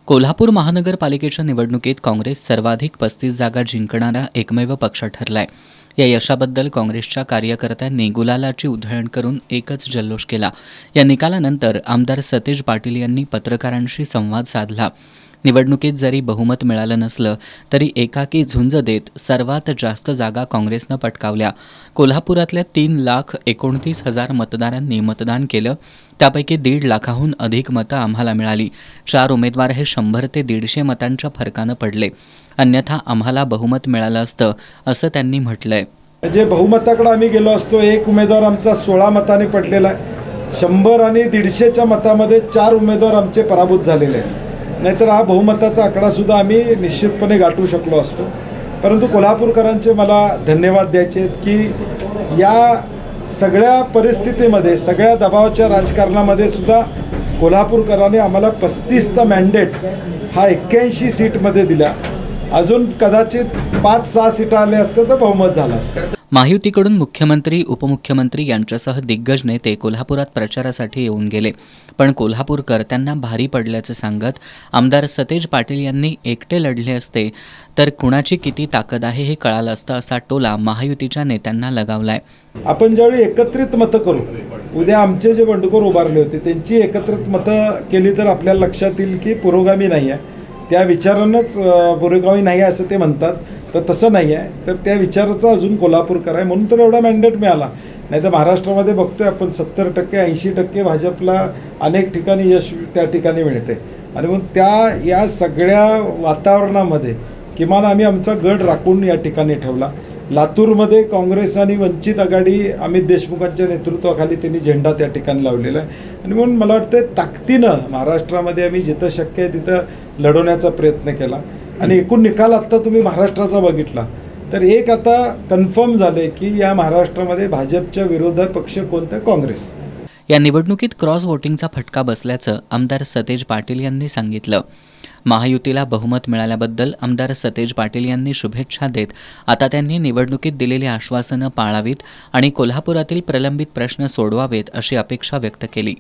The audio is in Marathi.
कोल्हापूर महानगरपालिकेच्या निवडणुकीत काँग्रेस सर्वाधिक 35 जागा जिंकणारा एकमेव पक्ष ठरलाय. या यशाबद्दल काँग्रेसच्या कार्यकर्त्यांनी गुलालाची उधळण करून एकच जल्लोष केला. या निकालानंतर आमदार सतेज पाटील यांनी पत्रकारांशी संवाद साधला. निवडणुकीत जरी बहुमत मिळालं नसलं तरी एकाकी झुंज देत सर्वात जास्त जागा काँग्रेसनं पटकावल्या. कोल्हापुरातल्या 3,29,000 मतदारांनी मतदान केलं. त्यापैकी 1.5 लाखाहून अधिक मतं आम्हाला मिळाली. 4 उमेदवार हे 100 ते 150 मतांच्या फरकानं पडले. अन्यथा आम्हाला बहुमत मिळालं असतं, असं त्यांनी म्हटलंय. म्हणजे बहुमताकडे आम्ही गेलो असतो. एक उमेदवार आमचा 16 मतांनी पडलेला आहे. 100 आणि 150च्या मतामध्ये 4 उमेदवार आमचे पराभूत झालेले आहेत. नाहीतर हा बहुमताचा आकडासुद्धा आम्ही निश्चितपणे गाठू शकलो असतो. परंतु कोल्हापूरकरांचे मला धन्यवाद द्यायचे आहेत की या सगळ्या परिस्थितीमध्ये, सगळ्या दबावाच्या राजकारणामध्ये सुद्धा कोल्हापूरकरांनी आम्हाला 35चा मॅन्डेट हा 81 सीटमध्ये दिला. अजून कदाचित 5-6 सीटा आल्या असत्या तर बहुमत झालं असतं. महायुतीकडून मुख्यमंत्री, उपमुख्यमंत्री यांच्यासह दिग्गज नेते कोल्हापुरात प्रचारासाठी येऊन गेले. पण कोल्हापूरकर त्यांना भारी पडल्याचं सांगत आमदार सतेज पाटील यांनी एकटे लढले असते तर कुणाची किती ताकद आहे हे कळालं असतं, असा टोला महायुतीच्या नेत्यांना लगावलाय. आपण ज्यावेळी एकत्रित मतं करू, उद्या आमचे जे बंडखोर उभारले होते त्यांची एकत्रित मतं केली तर आपल्याला लक्षात येईल की पुरोगामी नाही आहे. त्या विचारानंच पुरोगामी नाही आहे असं ते म्हणतात, तर तसं नाही आहे. तर त्या विचाराचा अजून कोल्हापूरकर आहे म्हणून तर एवढा मॅन्डेट मिळाला. नाही तर महाराष्ट्रामध्ये बघतोय आपण 70% 80% भाजपला अनेक ठिकाणी यश त्या ठिकाणी मिळते. आणि मग या सगळ्या वातावरणामध्ये किमान आम्ही आमचा गड राखून या ठिकाणी ठेवला. लातूरमध्ये काँग्रेस आणि वंचित आघाडी अमित देशमुखांच्या नेतृत्वाखाली त्यांनी झेंडा त्या ठिकाणी लावलेला आहे. आणि म्हणून मला वाटतं ताकदीनं महाराष्ट्रामध्ये आम्ही जिथं शक्य आहे तिथं लढवण्याचा प्रयत्न केला. आणि एकूण निकाल आत्ता तुम्ही महाराष्ट्राचा बघितला तर एक आता कन्फर्म झाले की या महाराष्ट्रामध्ये भाजपच्या विरोधात पक्ष कोणता? काँग्रेस. या निवडणुकीत क्रॉस वोटिंगचा फटका बसल्याचं आमदार सतेज पाटील यांनी सांगितलं. महायुतीला बहुमत मिळाल्याबद्दल आमदार सतेज पाटील यांनी शुभेच्छा देत आता त्यांनी निवडणुकीत दिलेली आश्वासनं पाळावीत आणि कोल्हापुरातील प्रलंबित प्रश्न सोडवावेत अशी अपेक्षा व्यक्त केली.